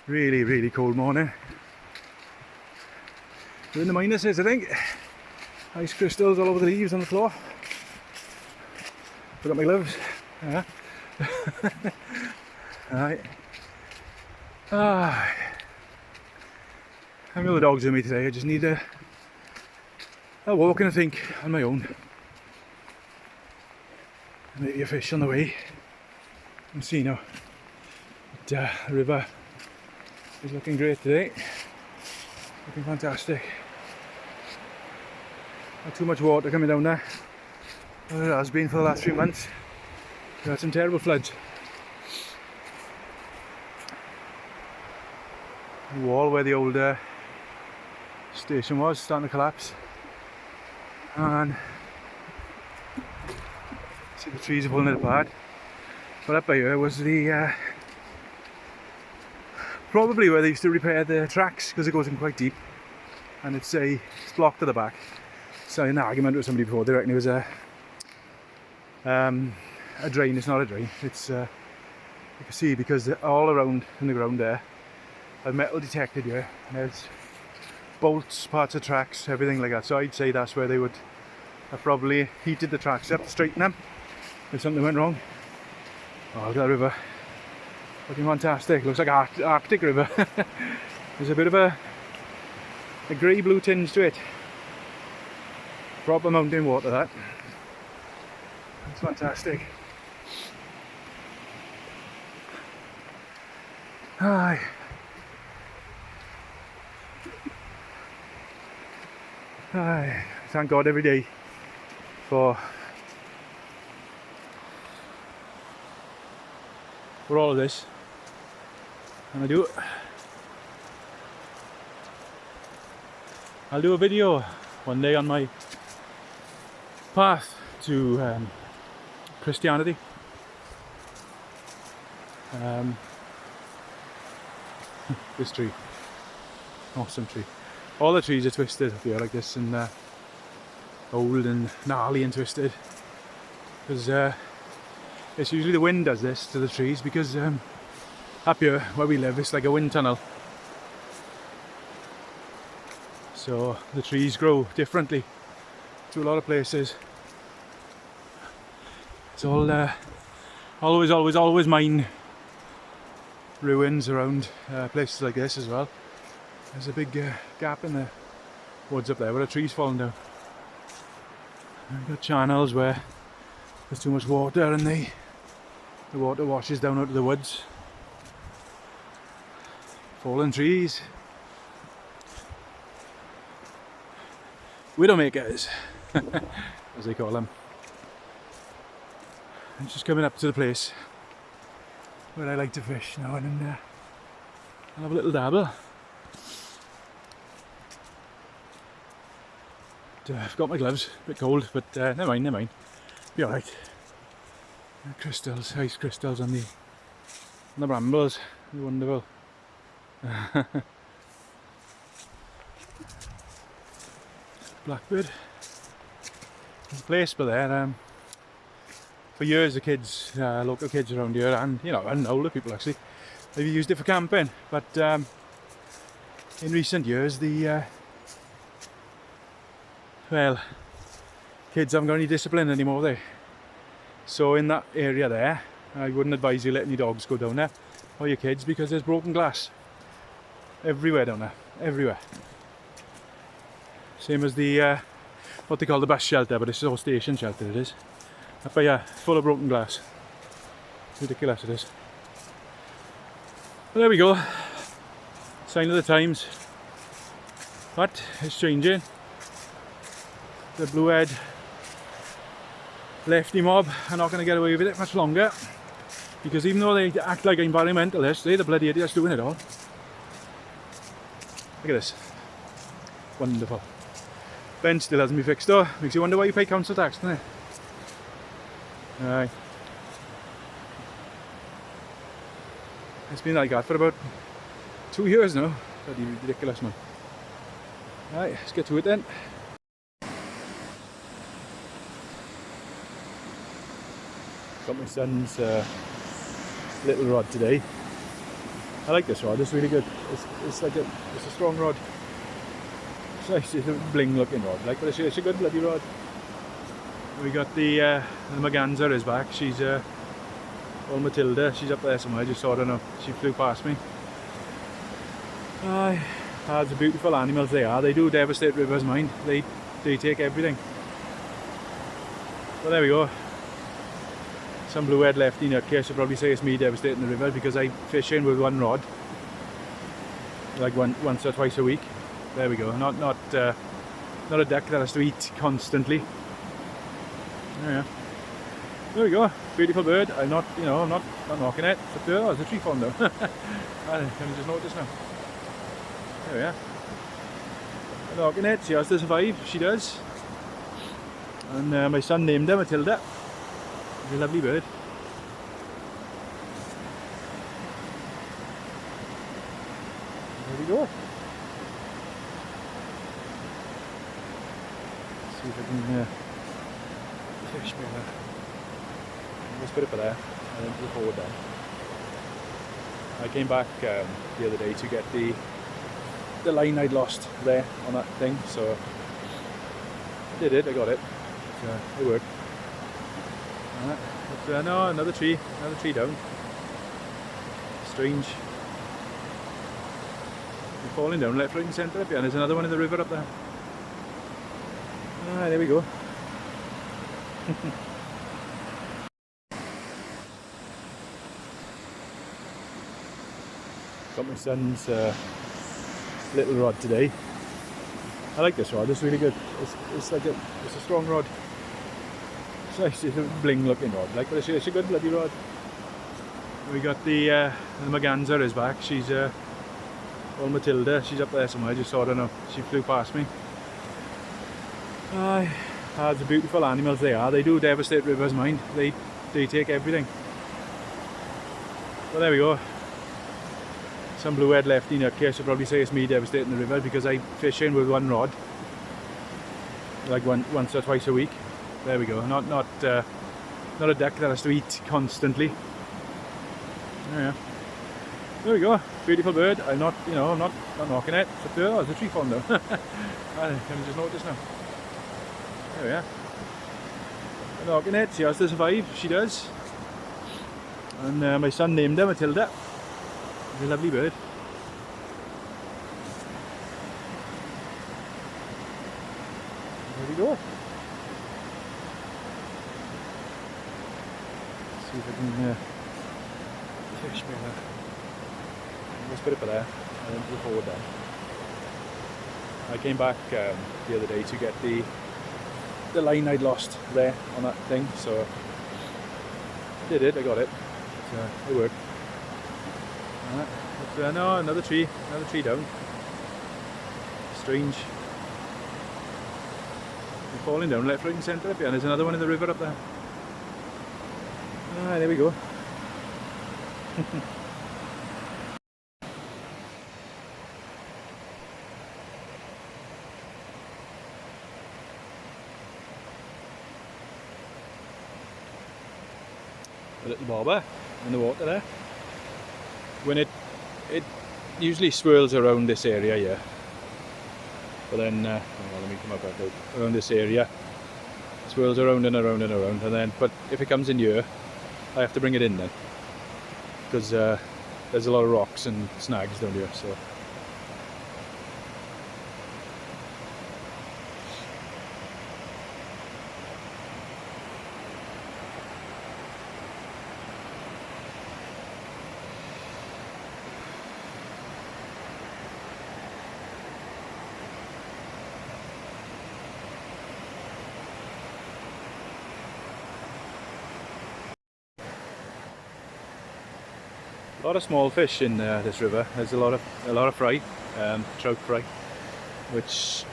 Really, really cold morning. We're in the minuses, I think. Ice crystals all over the leaves on the floor. Put up my gloves. Yeah. Alright. I have no dogs with me today. I just need a walk and a think on my own. Maybe a fish on the way. And see now. The river is looking great today. Looking fantastic. Not too much water coming down there. Well, it has been for the last few months. We've had some terrible floods. The wall where the old station was starting to collapse. And see the trees are pulling it apart. But up by here was the probably where they used to repair the tracks, because it goes in quite deep and it's blocked at the back. So in an argument with somebody before, they reckon it was a drain. It's not a drain. It's you can see, because all around in the ground there are metal detected here, and there's bolts, parts of tracks, everything like that. So I'd say that's where they would have probably heated the tracks up to straighten them if something went wrong. Oh, look at that river. Looking fantastic. Looks like Arctic river. There's a bit of a grey-blue tinge to it. Proper mountain water, that. That's fantastic. Aye. Aye. Thank God every day for all of this. And I'll do a video one day on my path to Christianity. This tree, awesome tree. All the trees are twisted up here like this, and old and gnarly and twisted, because it's usually the wind does this to the trees, because up here where we live it's like a wind tunnel. So the trees grow differently to a lot of places. It's all always mine ruins around places like this as well. There's a big gap in the woods up there where a tree's fallen down. We've got channels where there's too much water and the water washes down out of the woods. Fallen trees. Widowmakers, as they call them. I'm just coming up to the place where I like to fish now, and I'll have a little dabble. I've got my gloves, a bit cold, but never mind. Be alright. Crystals, ice crystals on the brambles, they're wonderful. Blackbird. There's a place by there. For years the kids, local kids around here, and older people actually, they've used it for camping. But in recent years, kids haven't got any discipline anymore, they. So in that area there, I wouldn't advise you letting your dogs go down there, or your kids, because there's broken glass everywhere down there, everywhere. Same as the what they call the bus shelter, but it's a station shelter it is. But yeah, full of broken glass. Ridiculous it is. But there we go. Sign of the times. But it's changing. The blue-head lefty mob are not going to get away with it much longer, because even though they act like environmentalists, they're the bloody idiots doing it all. Look at this. Wonderful. Bench still hasn't been fixed though. Makes you wonder why you pay council tax, doesn't it? Aye. It's been like that for about 2 years now. Bloody ridiculous, man. Right, let's get to it then. Got my son's little rod today. I like this rod, it's really good. It's like it's a strong rod. It's nice, it's a bling looking rod, like, but it's a good bloody rod. We got the Merganser is back. She's old Matilda, she's up there somewhere. I just saw her now. She flew past me. The beautiful animals they are. They do devastate rivers, mind. They take everything. Well, there we go. Some blue-head lefty nutcase should probably say it's me devastating the river because I fish in with one rod, like once or twice a week. There we go. Not a duck that has to eat constantly. Yeah. There we go. Beautiful bird. I'm not knocking it. It's up there. Oh, there's a tree farm though. Can you just notice now? There we are. I'm knocking it. She has to survive. She does. And my son named her Matilda. She's a lovely bird. There we go. Let's see if I can fish me there. Let's put it for there and then put it forward there. I came back the other day to get the line I'd lost there on that thing, so I did it, I got it. It worked. But, no, another tree down. Strange. You're falling down left, right and centre up here, and there's another one in the river up there. There we go. Got my son's little rod today. I like this rod, it's really good. It's like it's a strong rod. It's nice, it's a bling looking rod, like, but it's a good bloody rod. We got the Merganser is back. She's old Matilda, she's up there somewhere. I just saw her now. She flew past me. The beautiful animals they are. They do devastate rivers, mind. They take everything. Well, there we go. Some blue-head lefty nutcase should probably say it's me devastating the river because I fish in with one rod, like once or twice a week. There we go. Not a duck that has to eat constantly. Yeah. There we go. Beautiful bird. I'm not knocking it. It's up there. Oh, there's a tree farm though. Can you just notice now? There we are. I'm knocking it. She has to survive. She does. And my son named her Matilda. She's a lovely bird. There we go. Let's see if I can fish me there. Let's put it for there and then put it forward there. I came back the other day to get the line I'd lost there on that thing, so I did it, I got it. It worked. But, no, another tree down. Strange. You're falling down left, right and centre up here, and there's another one in the river up there. There we go. A little bobber in the water there. When it usually swirls around this area here, but then let me come up around this area, swirls around and around and around, and then if it comes in here, I have to bring it in then, because there's a lot of rocks and snags down here. So a lot of small fish in this river. There's a lot of fry, trout fry,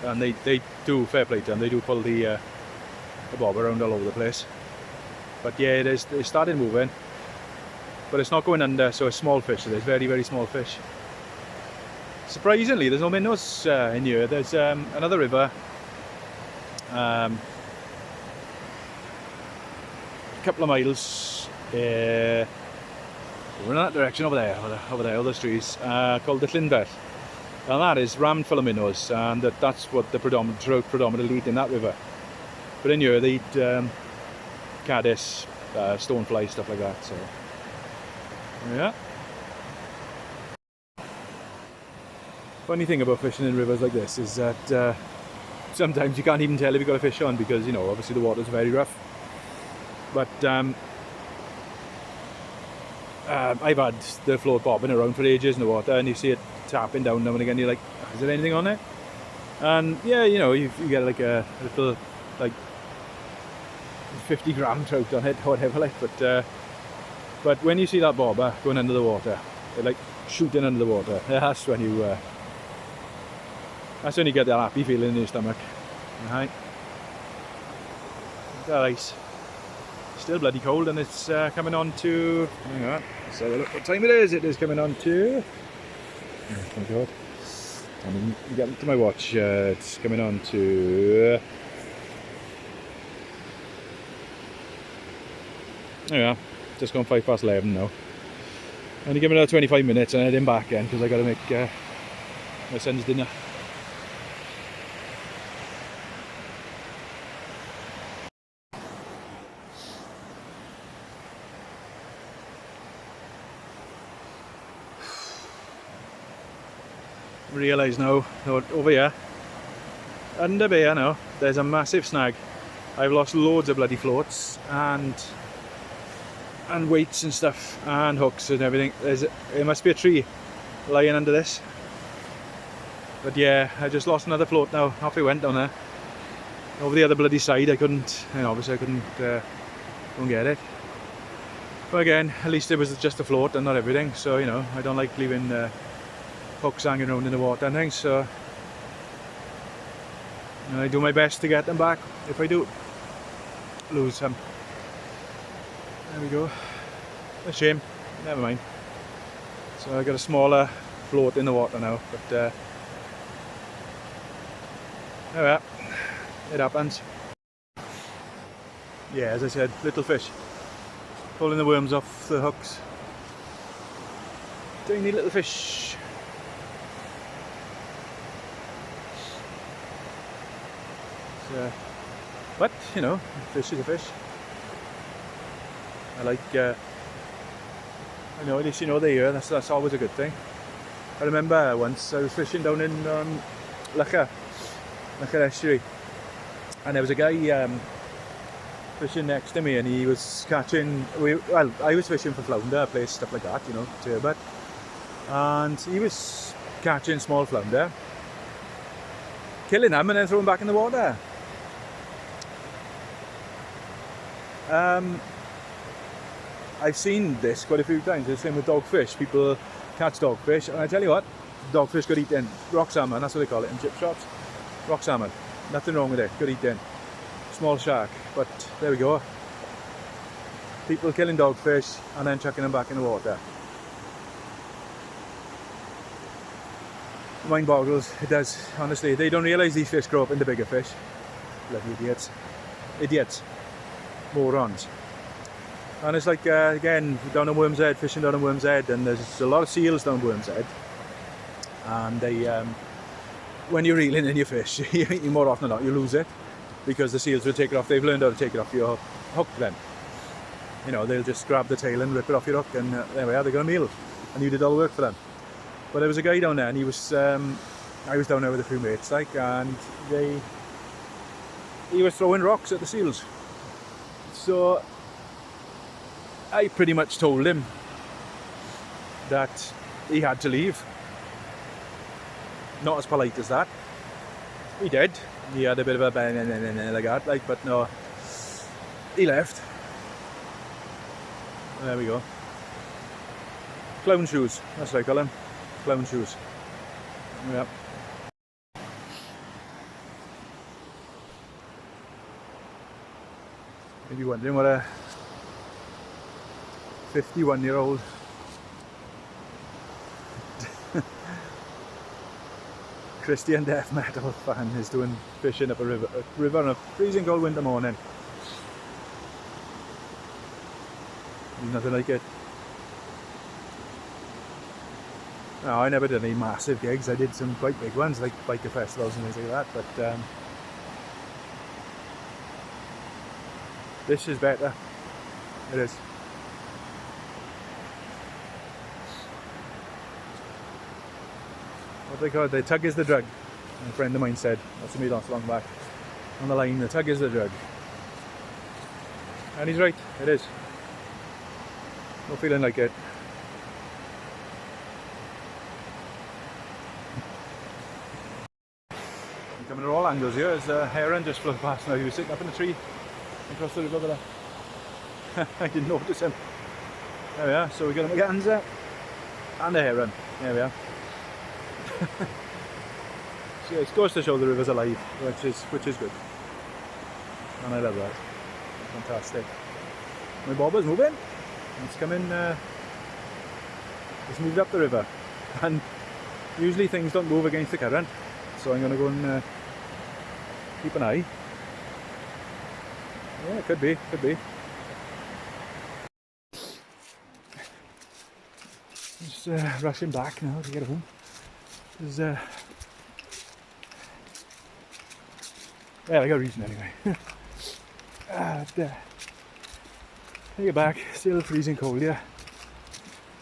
and they do, fair play to them, they do pull the bob around all over the place. But yeah, they started moving, but it's not going under, so it's small fish. So there's very, very small fish. Surprisingly, there's no minnows in here. There's another river, a couple of miles We're in that direction over there, other trees, called the Llynfell. And that is rammed full of minnows, and that's what the trout predominantly eat in that river. But in here they eat caddis, stonefly, stuff like that. So yeah. Funny thing about fishing in rivers like this is that sometimes you can't even tell if you've got a fish on, because, you know, obviously the water's very rough. But I've had the float bobbing around for ages in the water, and you see it tapping down now and again. You're like, is there anything on it? And yeah, you know, you get like a little, like 50-gram trout on it or whatever, like. But when you see that bobber going under the water, they're like shooting under the water. That's when you get that happy feeling in your stomach. Right. That ice. Still bloody cold, and it's coming on to, hang on, let's have a look what time it is. It is coming on to, oh my god, I'm getting to my watch. It's coming on to, there we are, just gone 11:05 now. Only give me another 25 minutes and I'm heading back again, because I got to make my son's dinner. Realise now, over here, under here now, there's a massive snag. I've lost loads of bloody floats and weights and stuff and hooks and everything. There must be a tree lying under this. But yeah, I just lost another float now. Off it went down there. Over the other bloody side. I couldn't, you know, obviously I couldn't get it. But again, at least it was just a float and not everything. So, you know, I don't like leaving hooks hanging around in the water and things, so I do my best to get them back if I do lose them. There we go. A shame, never mind. So I got a smaller float in the water now, but there we are. It happens. Yeah, as I said, little fish pulling the worms off the hooks. Tiny little fish. But, you know, fish is a fish. I like, I know, at least you know they're here. That's always a good thing. I remember once I was fishing down in Twrch estuary, and there was a guy fishing next to me, and he was catching. I was fishing for flounder, place, stuff like that, you know, turbot, and he was catching small flounder, killing them, and then throwing back in the water. I've seen this quite a few times. It's the same with dogfish. People catch dogfish, and I tell you what, dogfish good eating. Rock salmon, that's what they call it in chip shops. Rock salmon, nothing wrong with it, good eating. Small shark, but there we go. People killing dogfish and then chucking them back in the water. Mind boggles, it does, honestly. They don't realise these fish grow up into bigger fish. Bloody idiots. Idiots. Morons. And it's like, again, down in Worm's Head, fishing down in Worm's Head, and there's a lot of seals down Worm's Head. And they, when you're reeling in your fish, you more often than not, you lose it, because the seals will take it off. They've learned how to take it off your hook then. You know, they'll just grab the tail and rip it off your hook, and there we are, they got a meal. And you did all the work for them. But there was a guy down there, and he was, I was down there with a few mates, like, and he was throwing rocks at the seals. So I pretty much told him that he had to leave. Not as polite as that. He did. He had a bit of a bang like that, like, but no, he left. There we go. Clown shoes, that's what I call them. Clown shoes. Yeah. If you're wondering what a 51-year-old Christian death metal fan is doing fishing up a river on a freezing cold winter morning. There's nothing like it. No, I never did any massive gigs. I did some quite big ones, like biker festivals and things like that, but this is better. It is. What they call it? The tug is the drug. A friend of mine said, that's to me not so long back. On the line, the tug is the drug. And he's right, it is. No feeling like it. I'm coming at all angles here. There's a heron just flew past now. He was sitting up in a tree across the river there. I didn't notice him. There we are. So we got a merganser and a heron. There we are. So it goes to show the river's alive, which is good. And I love that. Fantastic. My bobber's moving. It's coming. It's moved up the river, and usually things don't move against the current. So I'm going to go and keep an eye. Yeah, it could be. Just rushing back now to get home. There's yeah, I got a reason anyway. Take it back, still freezing cold, yeah.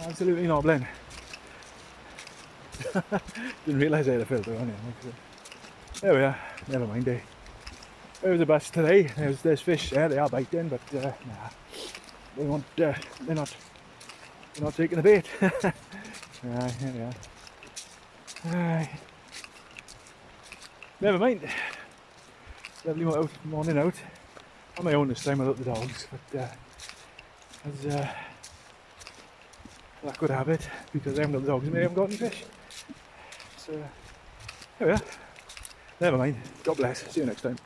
Absolutely nobbling. Didn't realise I had a filter on it. There we are, never mind, eh. There was a bus today, there's fish there, they are biting, but nah, they won't, they're not taking the bait. Right, here we are. Aye. Never mind. Lovely morning out. On my own this time without the dogs, but as luck would have it, because I haven't got the dogs and I haven't got any fish. So there we are. Never mind. God bless. See you next time.